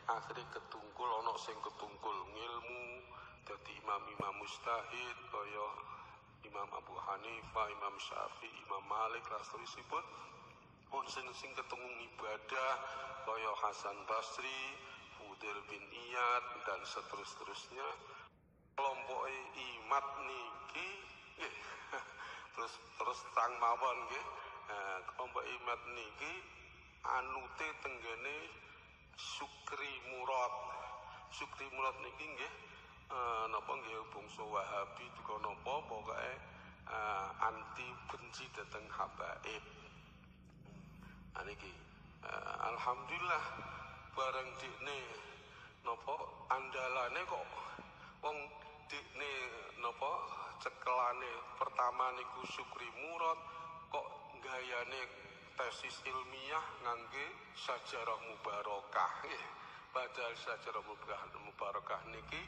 akhirnya ketungkul ana sing ketungkul ngilmu dadi imam-imam mujtahid kaya Imam Abu Hanifah, Imam Syafi'i, Imam Malik lan seterusipun. Ono sing ketunggung ibadah kaya Hasan Basri, Fudail bin Iyad dan seterusnya. Kelompok imat niki nggih terus tang mawon nggih. Kelompok imat niki anute tenggene Sukri Murad. Sukri Murad niki nggih napa nggih bangsa Wahabi duka napa pokoke anti benci dhateng habaib. Niki alhamdulillah bareng dikne napa andalane kok wong dikne napa cekelane pertama niku Sukri Murad kok gayane tesis ilmiah ngangge Sajarah Mubarakah nggih. Padahal Sajarah Mubarakah niki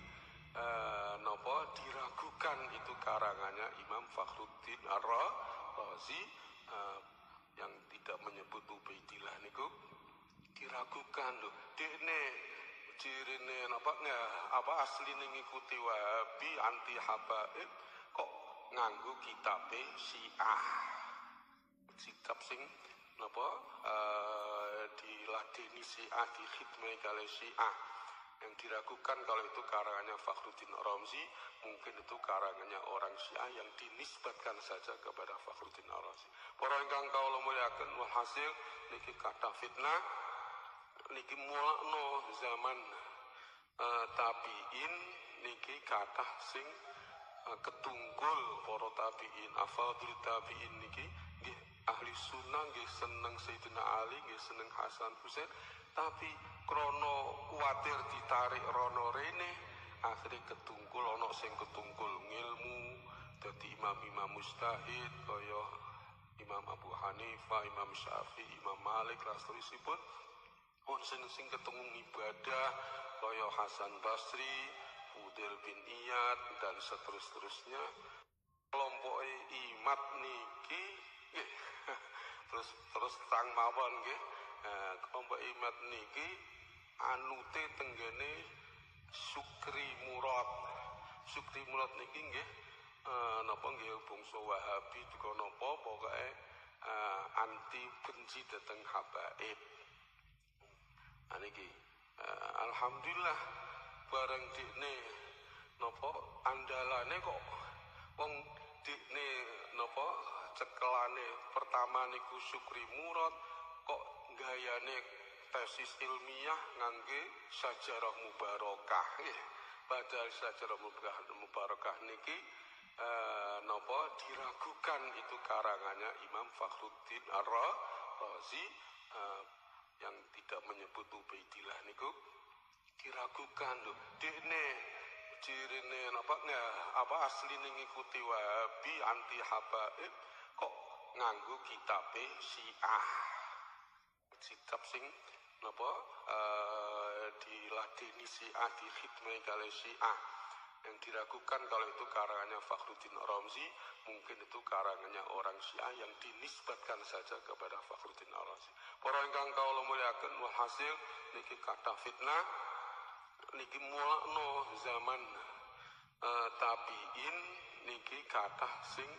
napa diragukan itu karangannya Imam Fakhruddin Ar-Razi yang tidak menyebut Ubaidillah niku diragukan lho. Dekne cirine apa asline ngikuti Wahabi anti habaib kok nganggo kitabe Syiah. Kitab sing napa diladeni Syiah, dikhidmati kali Syiah. Yang diragukan kalau itu karangannya Fakhruddin Ar-Razi, mungkin itu karangannya orang Syiah yang dinisbatkan saja kepada Fakhruddin Ar-Razi. Para ingkang kawula mulyakaken, walhasil niki kathah fitnah niki mulakno zaman tabi'in niki kathah sing ketungkul para tabi'in, afadhil tabi'in niki nggih ahli sunnah nggih seneng Sayyidina Ali, nggih seneng Hasan Husain, tapi krono kuwatir ditarik rono rene akhirnya ketungkul ana sing ketungkul ngilmu dadi imam-imam mujtahid kaya Imam Abu Hanifah, Imam Syafi'i, Imam Malik lan seterusipun. Ono sing ketunggung ibadah kaya Hasan Basri, Fudail bin Iyad dan seterusnya. Kelompok imat niki nggih terus tang mawon nggih. Kelompok imat niki anute tenggene Sukri Murad. Sukri Murad niki nggih napa nggih bangsa Wahabi duka napa pokoke anti benci dhateng habaib. Niki alhamdulillah bareng dikne napa andalane kok wong dikne napa cekelane pertama niku Sukri Murad kok gayane tesis ilmiah ngangge Sajarah Mubarakah nggih. Padahal Sajarah Mubarakah niki napa diragukan itu karangannya Imam Fakhruddin Ar-Razi yang tidak menyebut Ubaidillah niku diragukan lho. Dekne cirine apa asline ngikuti Wahabi anti habaib kok nganggo kitabe Syiah. Kitab sing napa diladeni Syiah, dikhidmati kali Syiah. Yang diragukan kalau itu karangannya Fakhruddin Ar-Razi, mungkin itu karangannya orang Syiah yang dinisbatkan saja kepada Fakhruddin Ar-Razi. Para ingkang kawula mulyakaken, walhasil niki kathah fitnah niki mulakno zaman tabi'in niki kathah sing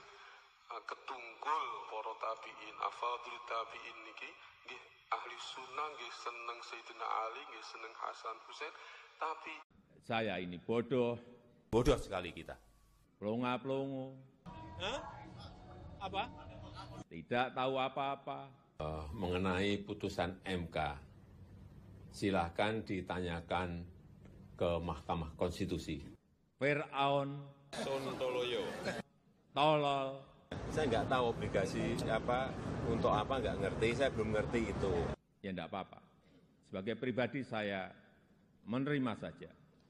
ketungkul para tabi'in, afadhil tabi'in niki nggih ahli sunnah, nggih seneng Sayyidina Ali, nggih seneng Hasan Husain, tapi saya ini bodoh sekali kita. Pelongo-pelongo. Hah? Apa? Tidak tahu apa-apa. Mengenai putusan MK, silahkan ditanyakan ke Mahkamah Konstitusi. Fir'aun, Sontoloyo. tolol. Saya nggak tahu obligasi apa, untuk apa nggak ngerti, saya belum ngerti itu. Ya enggak apa-apa. Sebagai pribadi saya menerima saja.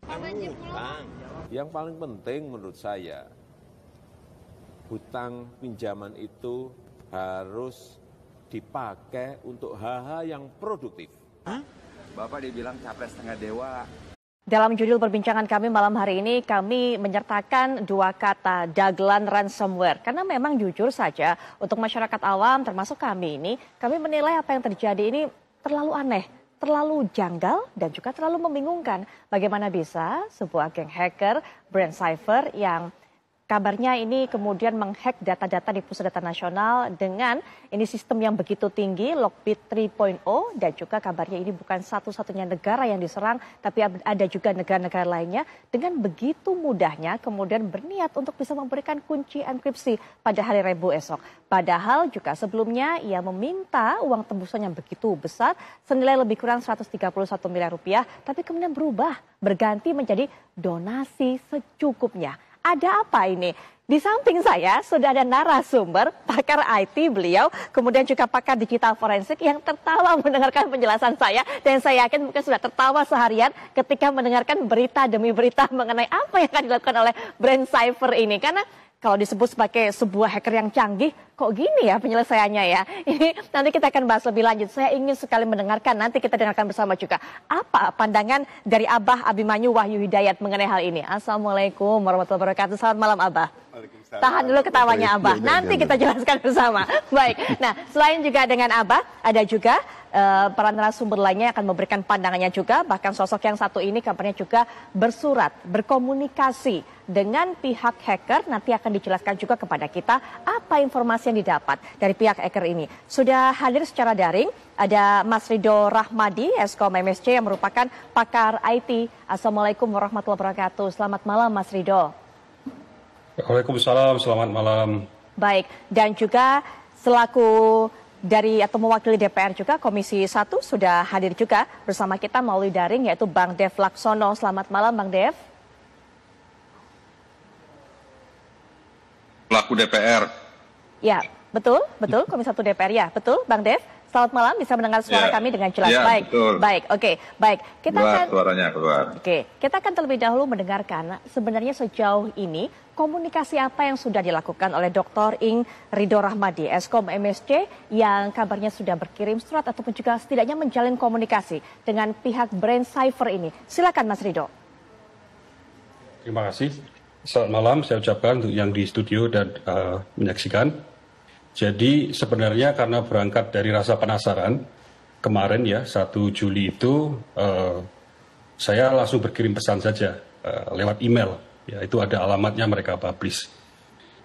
Hutang. Yang paling penting menurut saya, hutang pinjaman itu harus dipakai untuk hal-hal yang produktif. Bapak dibilang capres setengah dewa. Dalam judul perbincangan kami malam hari ini, kami menyertakan dua kata, dagelan ransomware. Karena memang jujur saja, untuk masyarakat awam termasuk kami ini, kami menilai apa yang terjadi ini terlalu aneh. terlalu janggal dan juga terlalu membingungkan. Bagaimana bisa sebuah geng hacker Brand Cypher yang kabarnya ini kemudian menghack data-data di Pusat Data Nasional dengan ini sistem yang begitu tinggi, Lockbit 3.0, dan juga kabarnya ini bukan satu-satunya negara yang diserang, tapi ada juga negara-negara lainnya dengan begitu mudahnya kemudian berniat untuk bisa memberikan kunci enkripsi pada hari Rabu esok. Padahal juga sebelumnya ia meminta uang tembusan yang begitu besar senilai lebih kurang 131 miliar rupiah, tapi kemudian berubah berganti menjadi donasi secukupnya. Ada apa ini? Di samping saya sudah ada narasumber, pakar IT beliau, kemudian juga pakar digital forensik yang tertawa mendengarkan penjelasan saya. Dan saya yakin mungkin sudah tertawa seharian ketika mendengarkan berita demi berita mengenai apa yang akan dilakukan oleh Brand Cypher ini. Karena kalau disebut sebagai sebuah hacker yang canggih, kok gini ya penyelesaiannya ya? Ini nanti kita akan bahas lebih lanjut. Saya ingin sekali mendengarkan, nanti kita dengarkan bersama juga. Apa pandangan dari Abah Abimanyu Wahyu Hidayat mengenai hal ini? Assalamualaikum warahmatullahi wabarakatuh. Selamat malam Abah. Tahan dulu ketawanya Abah, nanti kita jelaskan bersama. Baik, nah selain juga dengan Abah, ada juga para narasumber lainnya yang akan memberikan pandangannya juga. Bahkan sosok yang satu ini kabarnya juga bersurat, berkomunikasi dengan pihak hacker. Nanti akan dijelaskan juga kepada kita apa informasi yang didapat dari pihak hacker ini. Sudah hadir secara daring, ada Mas Ridho Rahmadi, Eskom MSC yang merupakan pakar IT. Assalamualaikum warahmatullahi wabarakatuh. Selamat malam Mas Ridho. Waalaikumsalam, selamat malam. Baik, dan juga selaku dari atau mewakili DPR juga Komisi 1 sudah hadir juga bersama kita melalui daring yaitu Bang Dev Laksono. Selamat malam Bang Dev. Pelaku DPR. Ya, betul, Komisi 1 DPR ya, betul Bang Dev. Selamat malam, bisa mendengar suara kami dengan jelas. Baik, betul. Baik, oke, baik. Suaranya keluar. Oke, kita akan terlebih dahulu mendengarkan sebenarnya sejauh ini komunikasi apa yang sudah dilakukan oleh Dr. Ing Ridho Rahmadi, Eskom MSC yang kabarnya sudah berkirim surat ataupun juga setidaknya menjalin komunikasi dengan pihak Brand Cypher ini. Silakan Mas Ridho. Terima kasih. Selamat malam, saya ucapkan untuk yang di studio dan menyaksikan. Jadi sebenarnya karena berangkat dari rasa penasaran, kemarin ya 1 Juli itu saya langsung berkirim pesan saja lewat email. Ya, itu ada alamatnya mereka publish.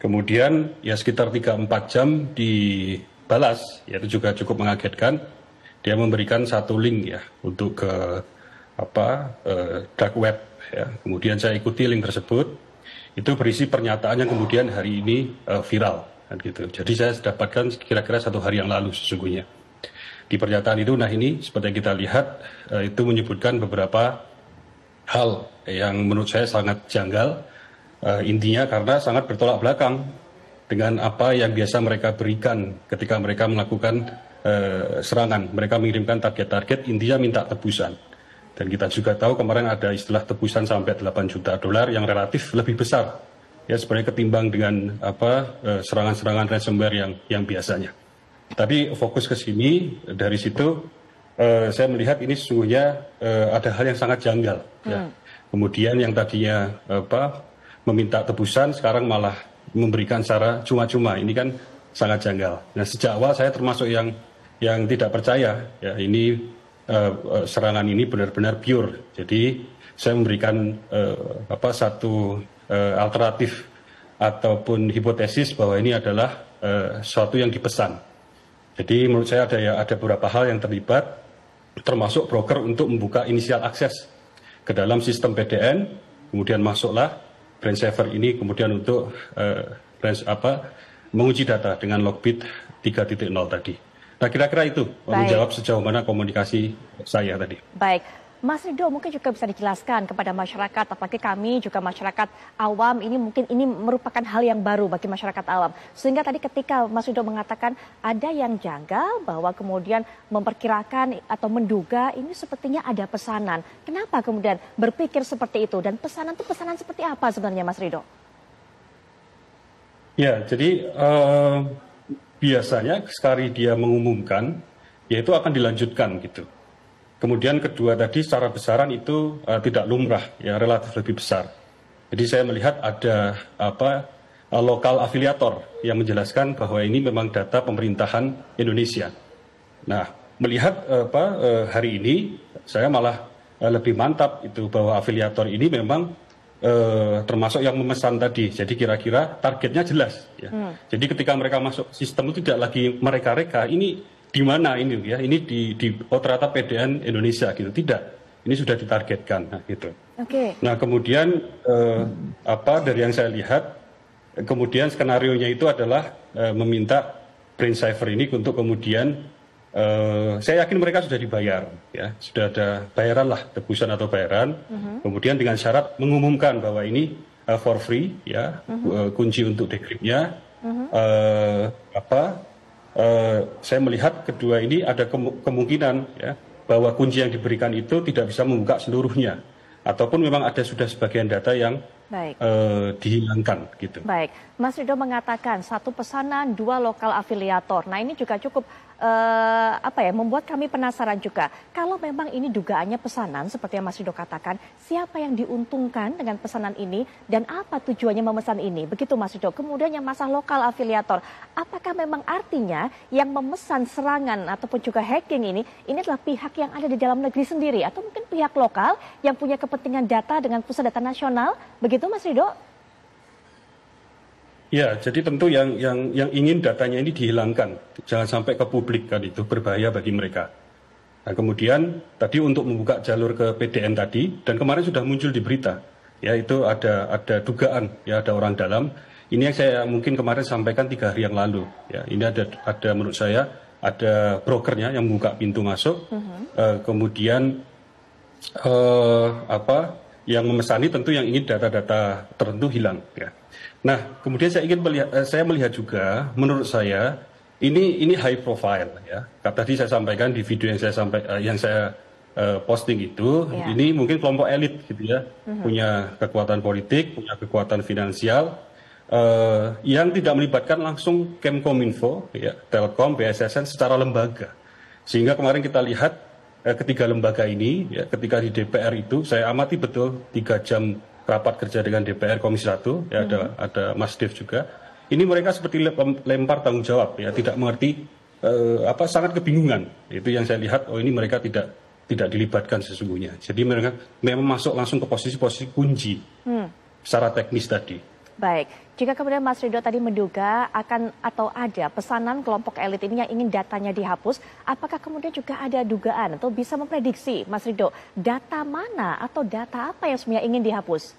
Kemudian ya sekitar 3-4 jam dibalas, ya itu juga cukup mengagetkan. Dia memberikan satu link ya untuk ke dark web. Ya. Kemudian saya ikuti link tersebut. Itu berisi pernyataan yang kemudian hari ini viral. Gitu. Jadi saya dapatkan kira-kira 1 hari yang lalu sesungguhnya. Di pernyataan itu, nah ini seperti yang kita lihat, itu menyebutkan beberapa hal yang menurut saya sangat janggal. Intinya karena sangat bertolak belakang dengan apa yang biasa mereka berikan ketika mereka melakukan serangan. Mereka mengirimkan target-target, intinya minta tebusan. Dan kita juga tahu kemarin ada istilah tebusan sampai $8 juta yang relatif lebih besar. Ya sebenarnya ketimbang dengan serangan-serangan ransomware yang biasanya. Tapi fokus ke sini, dari situ saya melihat ini sesungguhnya ada hal yang sangat janggal. Ya. Kemudian yang tadinya meminta tebusan, sekarang malah memberikan secara cuma-cuma. Ini kan sangat janggal. Nah sejak awal saya termasuk yang tidak percaya. Ya ini serangan ini benar-benar pure. Jadi saya memberikan satu alternatif ataupun hipotesis bahwa ini adalah sesuatu yang dipesan. Jadi menurut saya ada beberapa hal yang terlibat, termasuk broker untuk membuka inisial akses ke dalam sistem PDN, kemudian masuklah Brand Cypher ini kemudian untuk menguji data dengan Lockbit 3.0 tadi. Nah kira-kira itu menjawab sejauh mana komunikasi saya tadi. Baik. Mas Ridho mungkin juga bisa dijelaskan kepada masyarakat, apalagi kami juga masyarakat awam, ini mungkin ini merupakan hal yang baru bagi masyarakat awam. Sehingga tadi ketika Mas Ridho mengatakan ada yang janggal bahwa kemudian memperkirakan atau menduga ini sepertinya ada pesanan. Kenapa kemudian berpikir seperti itu dan pesanan itu pesanan seperti apa sebenarnya Mas Ridho? Ya, jadi biasanya sekali dia mengumumkan, ya itu akan dilanjutkan gitu. Kemudian kedua tadi secara besaran itu tidak lumrah, ya relatif lebih besar. Jadi saya melihat ada lokal afiliator yang menjelaskan bahwa ini memang data pemerintahan Indonesia. Nah, melihat hari ini saya malah lebih mantap itu bahwa afiliator ini memang termasuk yang memesan tadi. Jadi kira-kira targetnya jelas. Ya. Jadi ketika mereka masuk sistem itu tidak lagi mereka-reka. Ini di mana ini ya? Ini di ternyata PDN Indonesia gitu. Tidak. Ini sudah ditargetkan. Nah, gitu. Oke. Nah kemudian dari yang saya lihat, kemudian skenarionya itu adalah meminta Brain Cipher ini untuk kemudian saya yakin mereka sudah dibayar, ya sudah ada bayaran lah, tebusan atau bayaran. Kemudian dengan syarat mengumumkan bahwa ini for free, ya kunci untuk decryptnya. Saya melihat kedua ini ada kemungkinan ya bahwa kunci yang diberikan itu tidak bisa membuka seluruhnya, ataupun memang ada sudah sebagian data yang dihilangkan gitu. Baik, Mas Ridho mengatakan 1 pesanan 2 lokal afiliator. Nah ini juga cukup membuat kami penasaran juga. Kalau memang ini dugaannya pesanan seperti yang Mas Ridho katakan, siapa yang diuntungkan dengan pesanan ini dan apa tujuannya memesan ini? Begitu Mas Ridho. Kemudian yang masalah lokal afiliator, apakah memang artinya yang memesan serangan ataupun juga hacking ini adalah pihak yang ada di dalam negeri sendiri atau mungkin pihak lokal yang punya kepentingan data dengan pusat data nasional? Begitu Mas Ridho? Ya, jadi tentu yang ingin datanya ini dihilangkan, jangan sampai ke publik kan, itu berbahaya bagi mereka. Nah, kemudian tadi untuk membuka jalur ke PDN tadi, dan kemarin sudah muncul di berita, ya itu ada dugaan, ya ada orang dalam. Ini yang saya mungkin kemarin sampaikan 3 hari yang lalu. Ya, ini ada menurut saya ada brokernya yang membuka pintu masuk, kemudian yang memesani tentu yang ingin data-data tertentu hilang. Ya. Nah, kemudian saya melihat juga, menurut saya ini high profile ya. Tadi saya sampaikan di video yang saya posting itu, ini mungkin kelompok elit gitu ya, punya kekuatan politik, punya kekuatan finansial, yang tidak melibatkan langsung Kemkominfo, ya, Telkom, BSSN secara lembaga. Sehingga kemarin kita lihat ketiga lembaga ini, ya, ketika di DPR itu saya amati betul 3 jam rapat kerja dengan DPR Komisi 1, ya, ada Mas Dev juga. Ini mereka seperti lempar tanggung jawab, ya, tidak mengerti, sangat kebingungan. Itu yang saya lihat, ini mereka tidak dilibatkan sesungguhnya. Jadi mereka memang masuk langsung ke posisi-posisi kunci secara teknis tadi. Baik, jika kemudian Mas Ridho tadi menduga akan atau ada pesanan kelompok elit ini yang ingin datanya dihapus, apakah kemudian juga ada dugaan atau bisa memprediksi Mas Ridho data mana atau data apa yang sebenarnya ingin dihapus?